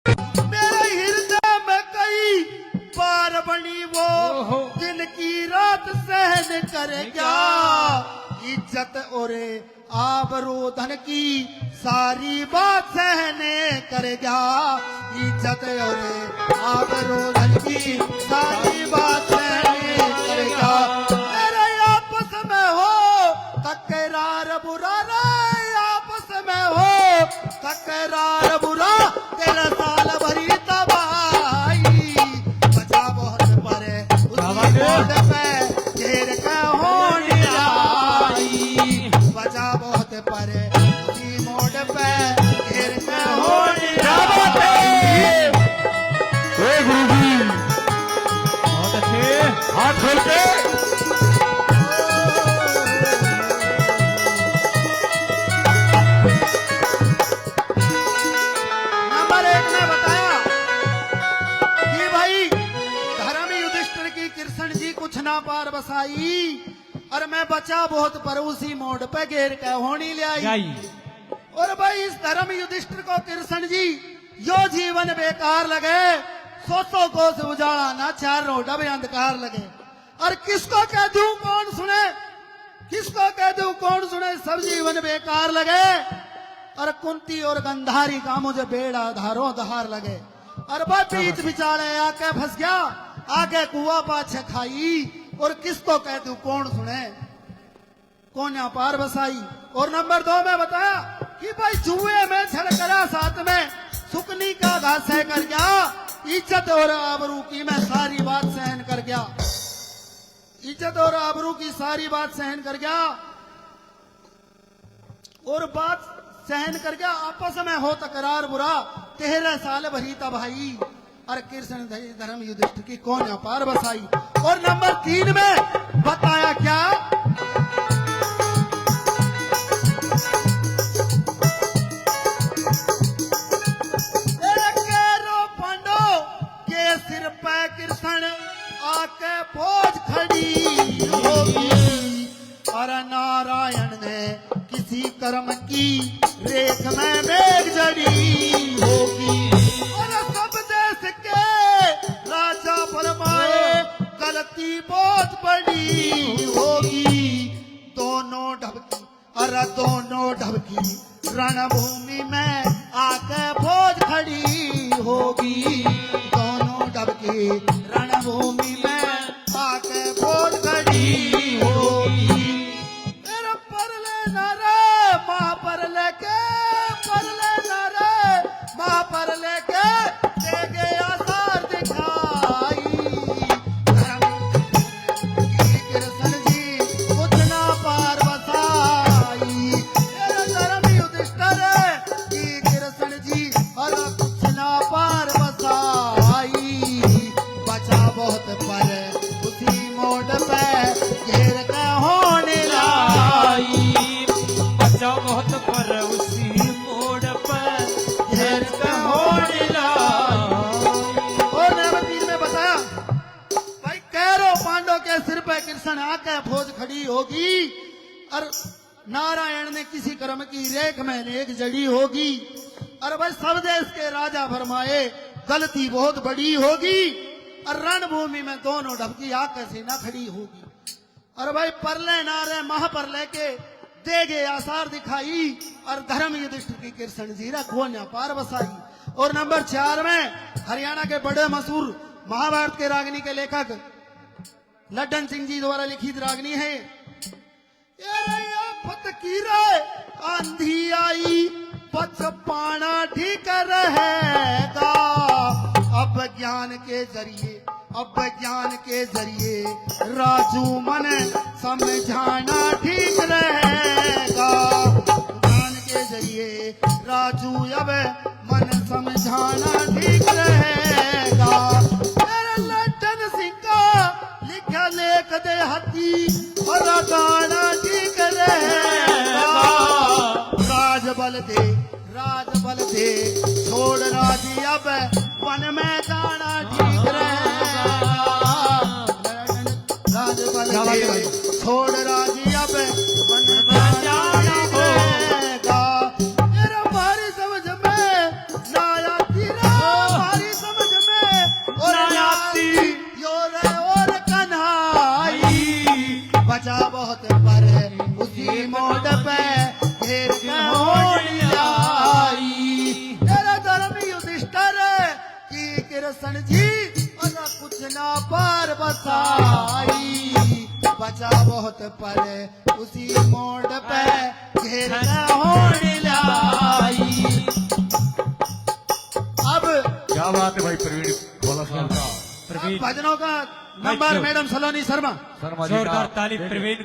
मेरे हृदय में कई बार बनी वो दिन की रात सहन कर क्या, इज्जत और आबरू धन की सारी बात सहने कर क्या, इज्जत और आबरू धन की सारी बात सहने कर क्या। मेरे आपस में हो तकरार बुरा रे, आपस में हो तकरार बुरा, तेरा साल भरी तबाही, बचा बहुत परे उसी मोड़ पे घेर के होने आई, बचा बहुत परे उसी मोड़ पे घेर के होने आई। गुरु जी बहुत अच्छे, हाथ खोल के। नंबर 1 ने बताया कि भाई धर्म युधिष्ठिर की कृष्ण जी कुछ ना पार बसाई, और मैं बचा बहुत पर उसी मोड़ पे घेर के होनी ले आई। और भाई इस धर्म युधिष्ठिर को कृष्ण जी यो जीवन बेकार लगे, सोचो को से उजाड़ा ना चार रोड भी अंधकार लगे, और किसको कह दूं कौन सुने, किसको कह दूं कौन सुने, सब जीवन बेकार लगे, और कुंती और गंधारी का मुझे बेड़ा धारों धार लगे, और भाई बीच बिचारे आके फंस गया, आगे कुआ पाछे खाई, और किसको कह दूं कौन सुने, कौन यहाँ पार बसाई। और नंबर 2 में बताया कि भाई जुए में छड़ करा, साथ में सुकनी का घास है कर गया, इज्जत और आबरू की मैं सारी बात सहन कर गया, इज्जत और आबरू की सारी बात सहन कर गया, और बात सहन कर गया, आपस में हो तकरार बुरा, 13 साल भरी तबाही, और कृष्ण धर्म युधिष्ठिर की कौन यहाँ पार बसाई। और नंबर 3 में बताया क्या, सिर पे कृष्ण आके बोझ खड़ी होगी, और नारायण ने किसी कर्म की रेख में मेघ जड़ी होगी, और सब देश के राजा फरमाए गलती बहुत बड़ी होगी, दोनों ढबकी अरे दोनों ढबकी रणभूमि में आके बोझ खड़ी होगी, की रणभूमि में आके बोझ खड़ी होगी। तेरे पर लेना रे माँ पर लेके, पर लेना रे माँ पर लेके, देगे आसार दिखाई, कृष्ण जी कुछ ना पार बसाई, तेरे धर्म युधिष्ठिर की कृष्ण जी और कुछ ना पार बसाई, बहुत पर उसी मोड़ पे घेर के होने लाई, बचा बहुत पर उसी मोड़ पर घेर के होने लाई। और नंबर 3 में बताया भाई कैरो पांडव के सिर पे कृष्ण आके फौज खड़ी होगी, और नारायण ने किसी कर्म की रेख में नेक जड़ी होगी, और भाई सब देश के राजा फरमाए गलती बहुत बड़ी होगी, और रणभूमि में दोनों ढबकी आकर से न खड़ी होगी, और भाई परले नारे महापरले के देगे आसार दिखाई, और धर्म युधिष्ठिर की कृष्ण जी रखोन्या पार बसाई। और नंबर 4 में हरियाणा के बड़े मशहूर महाभारत के रागनी के लेखक लड्डन सिंह जी द्वारा लिखित रागनी है, आंधी आई पचपाना ठीक रहेगा, अब ज्ञान के जरिए, अब ज्ञान के जरिए राजू मन समझाना ठीक रहेगा, ज्ञान के जरिए राजू अब मन समझाना ठीक रहेगा, मेरे लड्डन सिंह का लिखा लेख दे हती और गाना ठीक रहेगा, राज बल दे छोड़ राजी अब वन में जाना ठीक रहेगा, राज बल दे छोड़ राजी अब वन में जाना रहेगा, मेरा हमारी समझ में ना आती रे मोड़ पे घेर के होड़ लाई। तेरे धर्म युधिष्ठिर की कृष्ण जी और कुछ ना पार बसाई। बचा बहुत पर उसी मोड़ पे घेर के होड़ लाई। अब क्या बात है भाई प्रवीण, बोला सुना प्रवीण भजनों का नंबर मैडम सलोनी शर्मा। शर्मा जी का जोरदार ताली प्रवीण